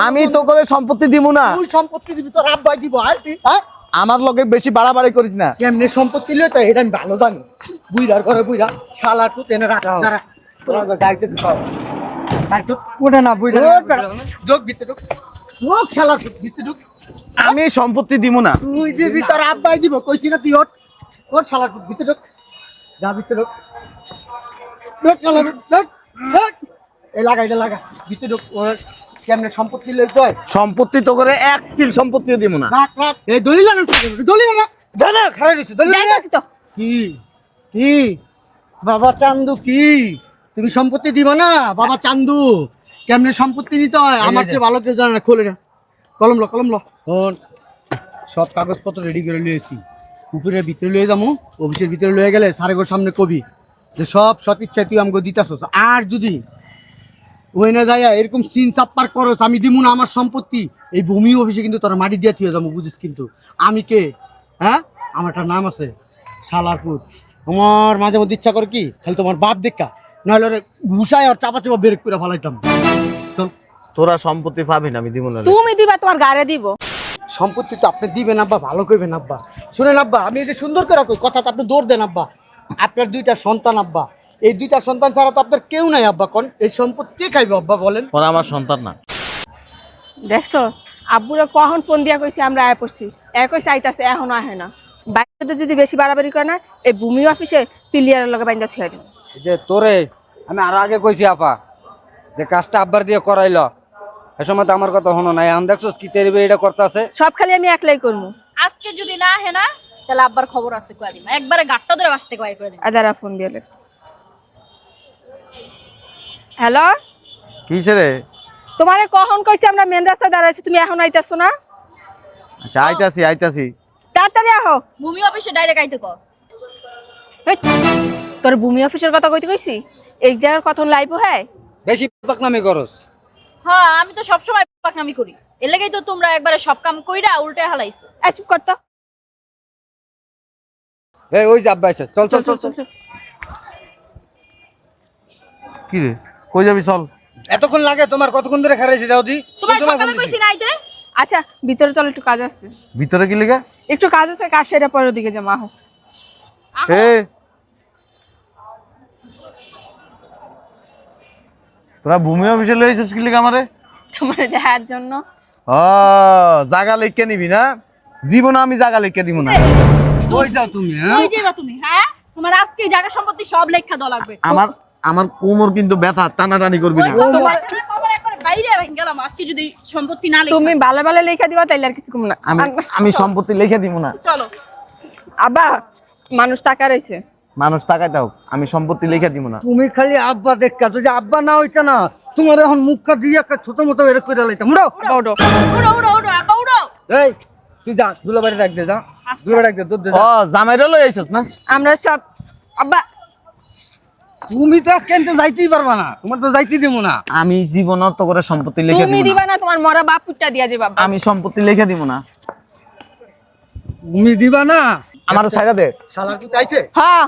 আমি তো করে সম্পত্তি দিব না। তুই সম্পত্তি দিবি তোর আব্বাই দিব আর তুই হ্যাঁ আমার লগে বেশি বাড়াবাড়ি করিস না। কেমনে সম্পত্তি লই তো এটা আমি ভালো জানি। বুইরার ঘরে বুইরা শালা তুই এনে রাখ দাঁড়া তোরা গাড়িতে ঢুকাও আর তো ওটা না বুইরা ঢোক ভিতরে ঢোক ঢোক শালা ভিতরে ঢোক। আমি সম্পত্তি দিব না। তুই দিবি তোর আব্বাই দিব কইছি না তুই ওঠ ওঠ শালা ভিতরে ঢোক যা ভিতরে ঢোক ঢোক শালা ঢোক ঢোক এই লাগা এটা লাগা ভিতরে ঢোক কেমনে সম্পত্তি লই তো সম্পত্তি তো করে এক তিল সম্পত্তিও দিব না। রাখ রাখ এই দলিল আনো দলিল না জানা খারাপ হইছে দলিল যাইতাছি তো। কি কি বাবা চান্দু কি তুমি সম্পত্তি দিবা না? বাবা চান্দু কেমনে সম্পত্তি নিতে হয় আমার চেয়ে ভালো কেউ জানে না। খোলে না কলম ল শোন সব কাগজপত্র রেডি করে লিয়েছি পুকুরের ভিতরে লয়ে যাবো অফিসের ভিতরে লয়ে গেলে সারেগোর সামনে কবি যে সব সৎ ইচ্ছা তুই আমাকে দিতাছস আর যদি ওই না যাইয়া এরকম সিন চাপ্পার করস আমি দিমু না আমার সম্পত্তি এই ভূমি অফিসে কিন্তু তোরা মাটি দিয়ে থিয়ে যাবো বুঝিস কিন্তু আমি কে হ্যাঁ আমার একটা নাম আছে শালারপুর আমার মাঝে মধ্যে ইচ্ছা করে কি খালি তোমার বাপ দেখা নাহলে ওরে ঘুষায় আর চাপা চাপা বেরেক করে ফেলাইতাম। চল তোরা সম্পত্তি পাবি না, আমি দিব না। তুমি দিবা তোমার গাড়ি দিব। সম্পত্তি তো আপনি দিবেন আব্বা ভালো করবেন আব্বা শুনেন আব্বা আমি এই যে সুন্দর করে কই কথা তো আপনি দৌড় দেন আব্বা আপনার দুইটা সন্তান আব্বা এই দুইটা সন্তান ছাড়া তো আপনার কেউ নাই আব্বা কোন এই সম্পত্তি কে খাইবে আব্বা বলেন? ওরা আমার সন্তান না। দেখছো আব্বুরা কখন ফোন দিয়া কইছি আমরা আয় পড়ছি কইছে আইতাছে এখনো আহে না। বাইরে যদি বেশি বাড়াবাড়ি করে না এই ভূমি অফিসে পিলিয়ারের লগে বাইন্দা থিয়া দিন। এই যে তোরে আমি আরো আগে কইছি আপা যে কাজটা আব্বার দিয়ে করাইল এ সময় তো আমার কথা হনো নাই এখন দেখছস কি তেরিবে এটা করতেছে সব খালি আমি একলাই করবো। আজকে যদি না হে না তাহলে আব্বার খবর আছে কয়া দিম একবারে গাট্টা ধরে বাস থেকে বাইর করে দিম। আদারা ফোন দিলে হ্যালো কিসে রে? তোমারে কখন কইছি আমরা মেন রাস্তায় দাঁড়াইছি তুমি এখন আইতাছো না? আচ্ছা আইতাছি। তাড়াতাড়ি আহো। ভূমি অফিসে ডাইরেক্ট আইতে কর। হেই, তোর ভূমি অফিসের কথা কইতে কইছি এই জায়গার কথা লাইবো হ্যাঁ বেশি পাকনামি করস। হ্যাঁ আমি তো সব সময় পাকনামি করি এর লাগেই তো তোমরা একবারে সব কাম কইরা উল্টে হালাইছো। এই চুপ কর তো। এই ওই যে আব্বা এসে চল চল চল চল কি রে কই যাবি? চল। এতক্ষণ লাগে তোমার কতক্ষণ ধরে খারাইছি দাউদি তোমার সকালে কইছি না আইতে। আচ্ছা ভিতরে চল একটু কাজ আছে। ভিতরে কি লিগা? একটু কাজ আছে কাজ সেটা পরের দিকে জমা হোক। এ তোরা ভূমি অফিসে লই আইছিস কি লিগা আমারে? তোমার দেখার জন্য। ও জায়গা লিখে নিবি না? জীবনে আমি জায়গা লিখে দিব না। কই যাও তুমি হ্যাঁ? কই যাইবা তুমি হ্যাঁ? তোমার আজকে জায়গা সম্পত্তি সব লেখা দেওয়া লাগবে। আমার কোমর কিন্তু ব্যথা, টানাটানি করবি না। তোমার খবর একবারে বাইরে ভাঙ গেলাম আজকে যদি সম্পত্তি না লেখা। তুমি ভালো ভালো লেখা দিবা তাইলে আর কিছু কম না। আমি সম্পত্তি লিখে দিব না। চলো আব্বা মানুষ টাকা রইছে। মানুষ তাকাই দাও, আমি সম্পত্তি লিখে দিব না। তুমি খালি আব্বা দেখা যদি আব্বা না হইতা না তোমার এখন মুখটা দিয়ে একটা ছোট মোটো বের করে লাইতাম। উড়ো আব্বা ওঠো। উড়ো উড়ো উড়ো আব্বা উড়ো। এই তুই যা দুলাবাড়ি রাখ দে যা দুলাবাড়ি রাখ দে দুধ দে ও জামাইরে লই আইছস না? আমরা সব আব্বা তুমি তো আজকে এনতে যাইতেই পারবা না তোমার তো যাইতেই দিব না। আমি জীবন তো করে সম্পত্তি লিখে তুমি দিব না। দিবা না তোমার মরা বাপ পুটটা দিয়া যে বাবা। আমি সম্পত্তি লিখে দিব না। তুমি দিবা না আমার ছাইড়া দে। শালার পুত আইছে হ্যাঁ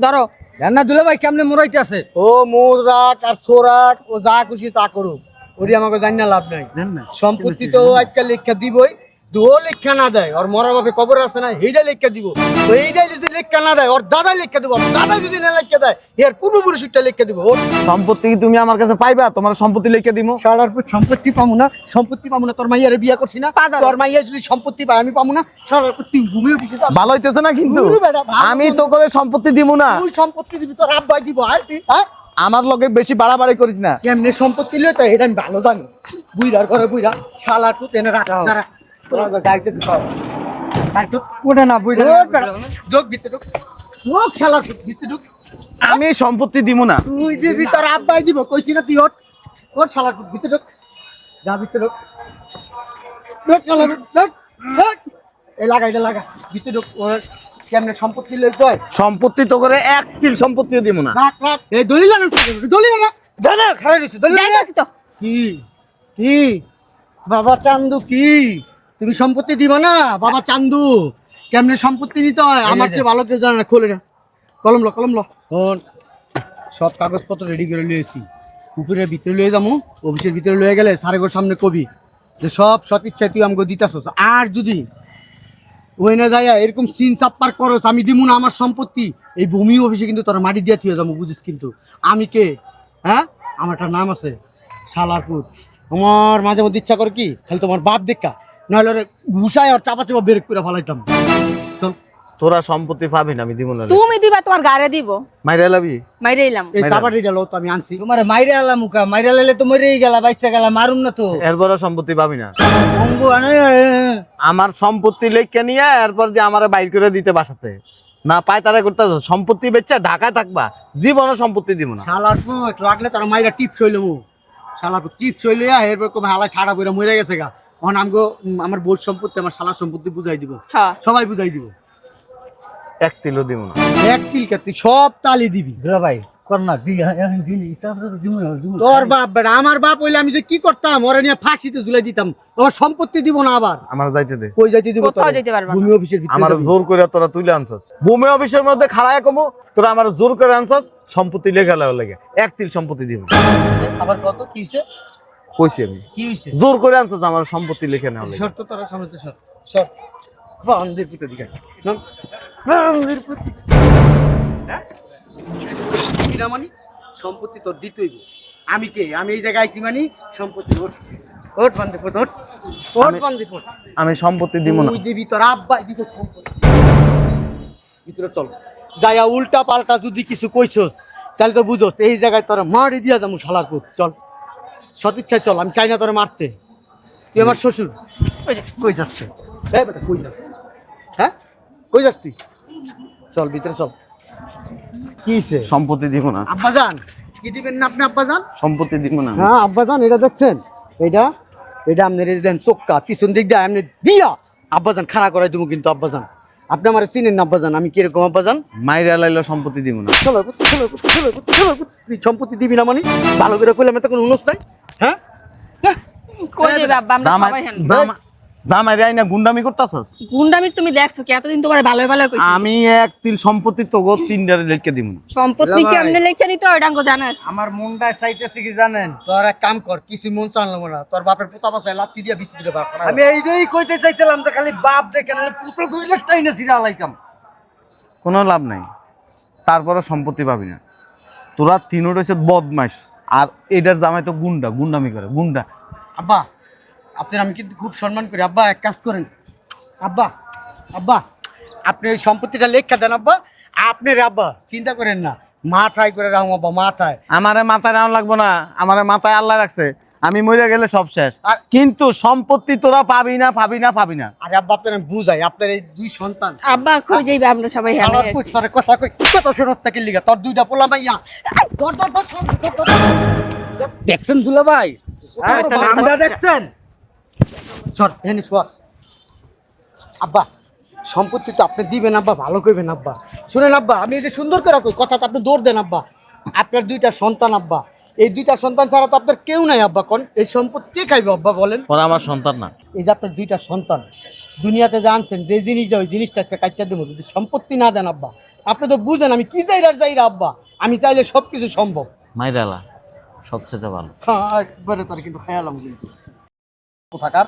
ধরো। জান না দুলাভাই কেমনে মরাইতে আছে ও মোরাট আর সোরাট ও যা খুশি তা করুক ওরি আমাকে জানি না লাভ নাই জান না সম্পত্তি তো আজকাল লেখা দিবই দো লেখা না দেয় ওর মরা বাপে কবর আছে না এইটা লেখা দিব তো এইটাই যদি লেখা না দেয় ওর দাদা লেখা দিব দাদা যদি না লেখা দেয় এর পূর্বপুরুষটা লেখা দিব ওর সম্পত্তি কি তুমি আমার কাছে পাইবা? তোমার সম্পত্তি লিখে দিব। শালার পুত সম্পত্তি পাবো না তোর মাইয়ারে বিয়া করছি না তোর মাইয়া যদি সম্পত্তি পায় আমি পাবো না শালার পুত তুই ঘুমিয়ে পিছিয়ে ভালো হইতেছে না কিন্তু? উরু বেটা, ভালো আমি তো করে সম্পত্তি দিব না। তুই সম্পত্তি দিবি তোর আব্বাই দিব আর তুই হ্যাঁ আমার লগে বেশি বাড়াবাড়ি করিস না। কেমনে সম্পত্তি লই তো এটা আমি ভালো জানি। বুইরার ঘরে বুইরা শালা তুই এনে রাখ দাঁড়া তোরা গাড়িতে ঢুকাও আর তো ওটা না বুইরা ঢোক ভিতরে ঢোক ঢোক শালা ভিতরে ঢোক। আমি সম্পত্তি দিব না। তুই দিবি তোর আব্বাই দিব কইছি না তুই ওঠ ওঠ শালা ভিতরে ঢোক যা ভিতরে ঢোক ঢোক শালা ঢোক ঢোক এই লাগা এটা লাগা ভিতরে ঢোক কেমনে সম্পত্তি লই তো সম্পত্তি তো করে এক তিল সম্পত্তিও দিব না। রাখ রাখ এই দলিল আনো দলিল আনো জানা খারাপ হইছে দলিল যাইতাছি তো। কি কি বাবা চান্দু কি তুমি সম্পত্তি দিবা না? বাবা চান্দু কেমনে সম্পত্তি নিতে হয় আমার চেয়ে ভালো কেউ জানে না। খোলে না কলম ল শোন সব কাগজপত্র রেডি করে লিয়েছি পুকুরের ভিতরে লয়ে যাবো অফিসের ভিতরে লয়ে গেলে সারেগোর সামনে কবি যে সব সৎ ইচ্ছায় তুই আমাকে দিতেছস, আর যদি ওই না যায় এরকম সিন চাপ্পার করস আমি দিমু না আমার সম্পত্তি। এই ভূমি অফিসে কিন্তু তোর মাটি দিয়ে থিয়ে যাবো, বুঝিস? কিন্তু আমি কে? হ্যাঁ, আমার একটা নাম আছে শালারপুর। আমার মাঝে মধ্যে ইচ্ছা করে কি খালি তোমার বাপ দেখা, নাহলে ওরে ঘুষায় আর চাপা চাপা বেরেক করে ফেলাইতাম। চল, তোরা সম্পত্তি পাবি না, আমি দিব না। তুমি দিবা, তোমার গাড়ে দিব। মাইরা লাবি? মাইরে এলাম। এই চাপাটি গেল তো আমি আনছি। তোমার মাইরে আলা মুখা, মাইরে আলালে তো মরেই গেলা, বাইচা গেলা, মারুম না তো। এরপরে সম্পত্তি পাবি না। অঙ্গ আনে আমার সম্পত্তি লেখকে নিয়ে এরপর যে আমার বাইর করে দিতে বাসাতে না পায় তারা করতে সম্পত্তি বেচা ঢাকায় থাকবা, জীবনে সম্পত্তি দিব না। শালারপুর লাগলে তার মাইরা টিপস হইল মু, শালারপুর টিপস হইলে এরপর কম হালা ঠাড়া করে মরে গেছে গা। এখন আমগো আমার বোর সম্পত্তি আমার শালার সম্পত্তি বুঝাই দিব, হ্যাঁ সবাই বুঝাই দিব। এক তিলও দিব না। এক তিল তুই সব তালি দিবি। দুলা ভাই কর না, দিলি হিসাব তো দিমু না, দিমু। তোর বাপ বেটা, আমার বাপ হইলে আমি যে কি করতাম, ওরা নিয়ে ফাঁসিতে ঝুলাই দিতাম। আমার সম্পত্তি দিব না আবার। আমার যাইতে দে। কই যাইতে দিব? কোথাও যেতে পারবা না। ভূমি অফিসের ভিতরে আমার যাবি। জোর করে তোরা তুলে আনছস ভূমি অফিসের মধ্যে খাড়ায় কমু, তোরা আমার জোর করে আনছস সম্পত্তি লেখা লাগে, এক তিল সম্পত্তি দিব না। আবার কত কি হইছে? কইছি আমি কি হইছে? জোর করে আনছস আমার সম্পত্তি লেখা নেওয়া লাগে। শর্ত তোরা সামনে তো শর্ত শর্ত বান্দির পুতে দিকে নাম বান্দির পুতে। হ্যাঁ, বিনা মানি সম্পত্তি তোর দিতেই হবে। আমি কে? আমি এই জায়গায় আইছি মানে সম্পত্তি ওঠ ওঠ বান্দির পুত ওঠ ওঠ বান্দির পুত। আমি সম্পত্তি দিব না। তুই দিবি, তোর আব্বা দিবে সম্পত্তি। ভিতরে চল, যাইয়া উল্টা পাল্টা যদি কিছু কইছস তাহলে তো বুঝোস এই জায়গায় তোরা মারি দিয়া যাবো শালারপুর। চল, সদিচ্ছায় চল, আমি চাই না তোরা মারতে। তুই আমার শ্বশুর। ওই যে, কই যাচ্ছে? এই বেটা কই যাস? হ্যাঁ, কই যাস তুই? চল ভিতরে চল। কি হইছে? সম্পত্তি দিব না। আব্বাজান কি দিবেন না আপনি? আব্বাজান, সম্পত্তি দিব না। হ্যাঁ আব্বাজান, এটা দেখছেন? এটা এটা আপনি দেন চোক্কা, পিছন দিক দিয়ে আপনি দিয়া আব্বাজান খাড়া করাই দেবো। কিন্তু আব্বাজান আপনি আমার চিনেন না আব্বাজান, আমি কিরকম আব্বাজান? মাইরা লাইলে সম্পত্তি দিব না। চলো চলো চলো চলো, তুই সম্পত্তি দিবি না মানে? ভালো করে কইলে আমি তো কোনো উন্নস নাই। হ্যাঁ হ্যাঁ, কই যাবে আব্বা, আমরা সবাই হেন। জামাই রাই না গুন্ডামি করতাছস? গুন্ডামি তুমি দেখছো কি? এতদিন তোমার ভালো ভালো কইছি। আমি এক তিল সম্পত্তি তো গো তিনটারে লেখকে দিব না। সম্পত্তি কি এমনি লেখা নিতে হয় ডাঙ্গো জানাস? আমার মনটা চাইতেছে কি জানেন? তোর এক কাম কর, কিছু মন চানলাম না, তোর বাপের পোতা বাসায় লাত্তি দিয়া বিস্তি দিলে বাপ। আমি এইটাই কইতে চাইছিলাম যে খালি বাপ দেখে না পুত্র দুইটাই না সিরা লাইতাম। কোনো লাভ নাই, তারপরে সম্পত্তি পাবি না। তোরা তিনোর হচ্ছে বদমাইশ, আর এটার জামাই তো গুন্ডা, গুন্ডামি করে গুন্ডা। আব্বা আপনার আমি কিন্তু খুব সম্মান করি। আব্বা এক কাজ করেন, আব্বা আব্বা আপনি ওই সম্পত্তিটা লেখা দেন আব্বা। আপনার আব্বা চিন্তা করেন না, মাথায় করে রাখুন আব্বা, মাথায়। আমারে মাথায় রাউন লাগবো না, আমারে মাথায় আল্লাহ রাখছে। আমি মরে গেলে সব শেষ, আর- কিন্তু সম্পত্তি তোরা পাবি না পাবি না পাবি না। আরে আব্বা আপনার আমি বুঝাই, আপনার এই দুই সন্তান আব্বা কই যাইবে, আমরা সবাই হেন। শালার পুত, তোর কথা কই কত শোনস থেকে লিগা, তোর দুইটা পোলা মাইয়া। ধর ধর ধর ধর, ধর, ধর। দেখছেন দুলা ভাই? হ্যাঁ, আমরা দেখছেন? সর এখানে সর। আব্বা সম্পত্তি তো আপনি দিবেন আব্বা, ভালো করবেন আব্বা। শুনেন আব্বা, আমি এই যে সুন্দর করে কই কথা, তো আপনি দৌড় দেন আব্বা। আপনার দুইটা সন্তান আব্বা, এই দুইটা সন্তান ছাড়া তো আপনার কেউ নাই আব্বা। কোন এই সম্পত্তি কে খাইবে আব্বা বলেন? ওরা আমার সন্তান না। এই যে আপনার দুইটা সন্তান দুনিয়াতে জানছেন যে জিনিসটা, ওই জিনিসটা আজকে কাটতে দেবো। যদি সম্পত্তি না দেন আব্বা, আপনি তো বুঝেন আমি কি যাইরা আব্বা। আমি চাইলে সব কিছু সম্ভব। মাইরালা সবচেয়ে ভালো। একবারে তোর কিন্তু খেয়ালাম কিন্তু কোথাকার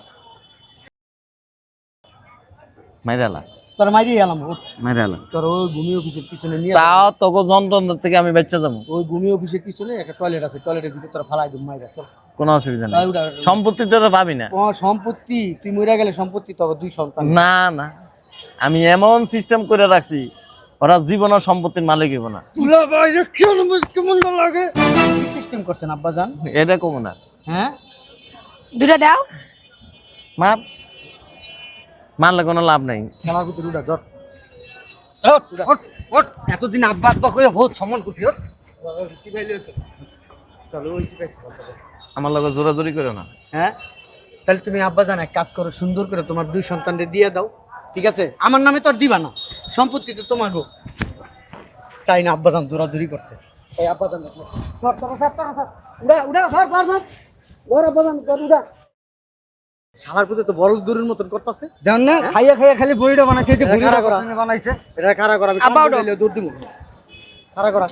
মাইরালা তোর মাইরি গেলাম। মাইরালা তোর ওই ভূমি অফিসের পিছনে নিয়ে তাও তোকে যন্ত্রণা থেকে আমি বেঁচে যাবো। ওই ভূমি অফিসের পিছনে একটা টয়লেট আছে, টয়লেটের ভিতরে তোরা ফালাই দিম মাইরা। চল, কোনো অসুবিধা নেই, তাই উঠা। সম্পত্তি তোরা পাবি না। তোমার সম্পত্তি, তুই মরে গেলে সম্পত্তি তো দুই সন্তান। না না, আমি এমন সিস্টেম করে রাখছি ওরা জীবনের সম্পত্তির মালিক হইব না। তুলা ভাই কেমন কেমন লাগে কি সিস্টেম করছেন আব্বা জান? এটা কম না। হ্যাঁ, দুটা দাও। মার, মারলে কোনো লাভ নাই। খেলার ভিতরে উঠা ধর। এতদিন আব্বা আব্বা করে বহুত সম্মান করছি। চলো ওই শিখাইছি। আমার লগে জোরাজোরি করে না। হ্যাঁ, তাহলে তুমি আব্বা জান এক কাজ করো, সুন্দর করে তোমার দুই সন্তানকে দিয়ে দাও, ঠিক আছে? আমার নামে তো আর দিবা না, সম্পত্তি তো তোমার গো। চাই না আব্বা জান জোরাজোরি করতে। এই আব্বা জান শালার পুতে তো বড় দূরের মতন করতেছে। দেন না, খাইয়া খাইয়া খালি বড়িটা বানাইছে, যে বড়িটা খাড়া করা। বানাইছে। এটা খাড়া করা, আমি আব্বা ওঠো। দৌড় দিব। খাড়া করা।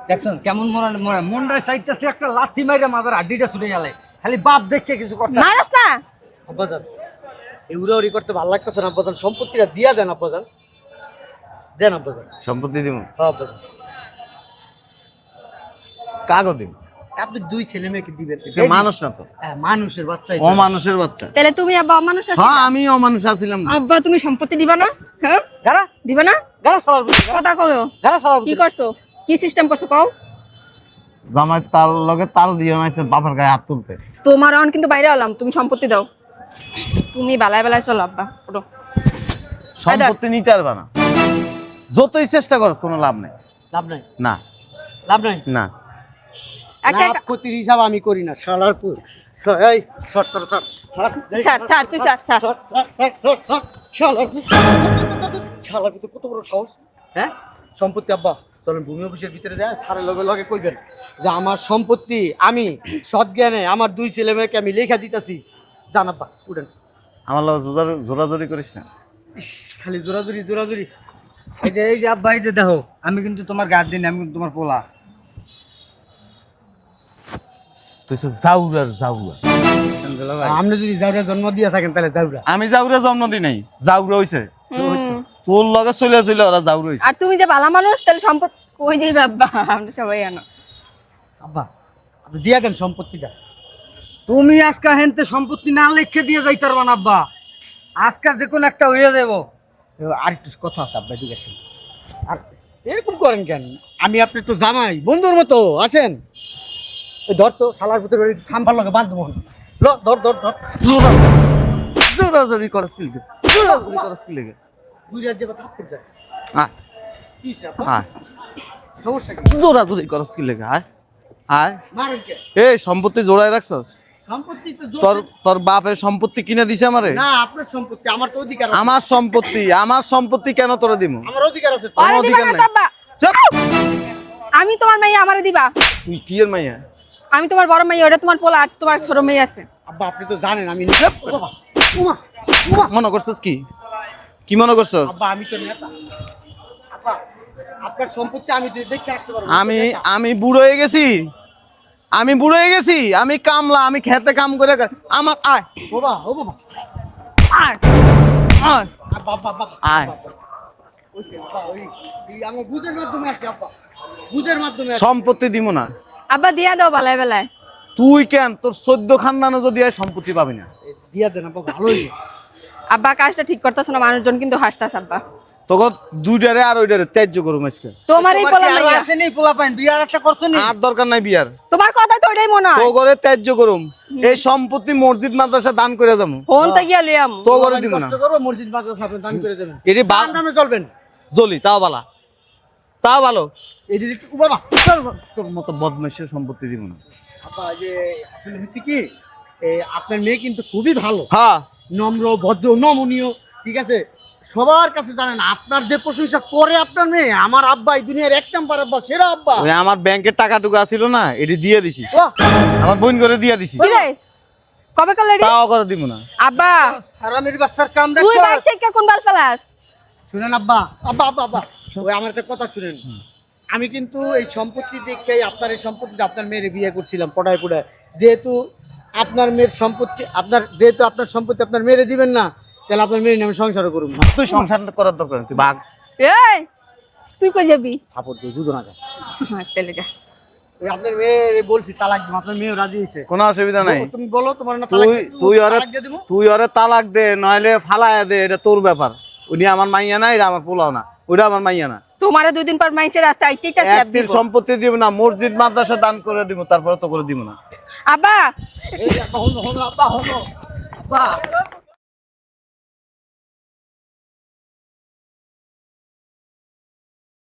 দেখছেন কেমন মনে মনটা চাইতেছে একটা লাথি মাইরা মাথার হাড্ডিটা ছুটে গেলে। খালি বাপ দেখে কিছু করতে মারাস না। আব্বাজান এগুলোরি করতে ভালো লাগতেছে না আব্বাজান, সম্পত্তিটা দিয়া দেন আব্বাজান, দেন আব্বাজান। সম্পত্তি দিব হ্যাঁ আব্বাজান, কাগজ দিব। আপনি 2 ছেলে মেয়েকে দিবেন। এটা মানুষ না তো, হ্যাঁ মানুষের বাচ্চাই তো। অমানুষের বাচ্চা। তাহলে তুমি আব্বা অমানুষ আছো? হ্যাঁ আমি অমানুষ আছিলাম। আব্বা তুমি সম্পত্তি দিবা না? হ্যাঁ গারা দিবা না? গারা সবার কথা কও। গারা সবার কি করছো? কি সিস্টেম করছো কও? জামাই তার লগে তাল দিয়ে নাইছে বাপের গায়ে হাত তুলতে। তোমার অন কিন্তু বাইরে হলাম, তুমি সম্পত্তি দাও। তুমি বেলায় বেলায় চলো আব্বা, ওঠো। সম্পত্তি নিতে পারবে না, যতই চেষ্টা করছ কোনো লাভ নাই। লাভ নাই, না লাভ নাই। না, একটা লাভ ক্ষতির হিসাব আমি করি না শালার পুর। এই শর্ট কর স্যার, ছাড় ছাড় তুই ছাড় ছাড়। শালার পুর কত বড় সাহস, হ্যাঁ? সম্পত্তি আব্বা চলেন ভূমি অফিসের ভিতরে যায়, স্যারের লগে লগে কইবেন যে আমার সম্পত্তি আমি সৎ জ্ঞানে আমার 2 ছেলে মেয়েকে আমি লেখা দিতেছি। জান আব্বা উঠেন। আমার লগে জোরাজোরি করিস না। ইস, খালি জোরাজুরি জোরাজুরি। এই যে আব্বা, এই যে দেখো, আমি কিন্তু তোমার গার্ডিয়ান, আমি কিন্তু তোমার পোলা। তুই জাউরার জাউরা। আপনি যদি জাউরা জন্ম দিয়ে থাকেন তাহলে জাউরা। আমি জাউরা জন্ম দিই নাই, জাউরা হইছে হুম। তোর লগে চলে চলে ওরা জাউরা হইছে। আর তুমি যে ভালো মানুষ, তাহলে সম্পত্তি কই যাইবে আব্বা? আমরা সবাই জানো। আব্বা আপনি দিয়া দেন সম্পত্তিটা। তুমি আজকে হেনতে সম্পত্তি না লিখে দিয়ে যাইতে পারবা না আব্বা, আজকে যে কোনো একটা হইয়া দেবো। আর একটু কথা আছে আব্বা, ঠিক আছে? আর এরকম করেন কেন? আমি আপনি তো জামাই, বন্ধুর মতো আসেন। এই ধর তো শালার ভিতরে খাম্পার লগে বাঁধ মন। ল ধর ধর ধর। জোরাজোরি করস কি লাগে? জোরাজোরি করস কি লাগে? দুই রাত যাবে থাপ করতে। আয় কি আব্বা? আয়, সমস্যা কি? জোরাজোরি করস কি লাগে? আয় আয়। মারেন কে? এই সম্পত্তি জোড়ায় রাখছস? সম্পত্তি তো তোর তোর বাপের সম্পত্তি কিনে দিছে আমারে? না, আপনার সম্পত্তি, আমার তো অধিকার আছে। আমার সম্পত্তি কেন তোরে দিমু? আমার অধিকার আছে তো। আরে দিবা অধিকার না নাই। তো আব্বা। চুপ! আমি তোমার মাইয়া, আমারে দিবা। তুই কি এর মাইয়া? আমি তোমার বড় মাইয়া, ওটা তোমার পোলা, আর তোমার ছোট মেয়ে আছে। আব্বা আপনি তো জানেন আমি ও বাবা, মনে করছস কি? কি মনে করছস? আব্বা আমি তো নেতা। আব্বা আপনার সম্পত্তি আমি দেখে আসতে পারবো। আমি বুড়ো হয়ে গেছি, আমি বুড়ো হয়ে গেছি, আমি কামলা, আমি খেতে কাম করে আমার আয় ও বাবা, ও বাবা। আর আর আব্বা আব্বা আব্বা। আয়। ওইছে আব্বা, ওই আমার বুঝের মাধ্যমে আসছে আব্বা, বুঝের মাধ্যমে আসছে। সম্পত্তি দিব না। আব্বা দিয়া দাও বেলায় বেলায়। তুই কেন, তোর 14 খানদানও যদি হয় সম্পত্তি পাবি না। দিয়া দেন আব্বা, ভালোই। আব্বা কাজটা ঠিক করতেছ না, মানুষজন কিন্তু হাসতাছে আব্বা। তোকে দুইটারে আর ওইটারে ত্যায্য করুম আজকে। তোমার এই পোলা আরো মাইয়া, আসেনি পোলা পাইন, বিয়ার একটা করছো নি? আর দরকার নাই বিয়ার। তোমার কথা তো ওইটাই মনে তো হয়। করে ত্যায্য করুম, এই সম্পত্তি মসজিদ মাদ্রাসা দান করে দেবো। ফোন তে গিয়া লইয়াম। তো করে দিব না। কষ্ট করবো, মসজিদ মাদ্রাসা আপনি দান করে দেবেন। এটি তার নামে চলবেন। জলি তাও বালা, তাও ভালো। এটি ও বাবা, তোর মতো বদমাইশের সম্পত্তি দিব না। আব্বা যে আসলে হচ্ছে কি, আপনার মেয়ে কিন্তু খুবই ভালো, হ্যাঁ নম্র ভদ্র নমনীয়, ঠিক আছে? সবার কাছে জানেন আপনার যে প্রশংসা করে আপনার মেয়ে, আমার আব্বা এই দুনিয়ার 1 নাম্বার আব্বা, সেরা আব্বা। ওই আমার ব্যাংকের টাকাটুকু আছিল না, এটি দিয়ে দিছি, বাহ! আমার বোন করে দিয়ে দিছি, কি রে? কবে করলে রে? তাও করে দিব না। আব্বা হারামির বাচ্চার কাম তুই দেখছো? বাইক থেকে কোন বাল ফেলাস? শুনেন আব্বা, আব্বা আব্বা আব্বা, ওই আমার একটা কথা শুনেন। আমি কিন্তু এই সম্পত্তি দেখে আপনার এই সম্পত্তিটা আপনার মেয়ের বিয়ে করছিলাম পড়ায় পড়ায়। যেহেতু আপনার মেয়ের সম্পত্তি আপনার সম্পত্তি আপনার মেয়েরে দিবেন না, তাহলে আপনার মেয়ের নামে সংসারও করুন না। তুই সংসার করার দরকার নেই, তুই বাঘ। এই তুই কই যাবি? আপদ দিয়ে বুঝো না কেন? হ্যাঁ চলে যা। ওই আপনার মেয়ে বলছি তালাক দিব, আপনার মেয়েও রাজি হয়েছে। কোনো অসুবিধা নাই। তুমি বলো তোমার না তালাক দিতে, তালাক দিয়ে দিবো। তুই ওরে তালাক দে, নইলে ফালায়া দে, এটা তোর ব্যাপার। উনি আমার মাইয়া না, এটা আমার পোলাও না, ওটা আমার মাইয়া না। তোমারে 2 দিন পর মাইচের রাস্তায় আইতেইতা স্যাপ একদিন দিব। সম্পত্তি দিব না, মসজিদ মাদ্রাসা দান করে দিব, তারপরে তো করে দিব না। আব্বা এই আব্বা হলো আব্বা হলো আব্বা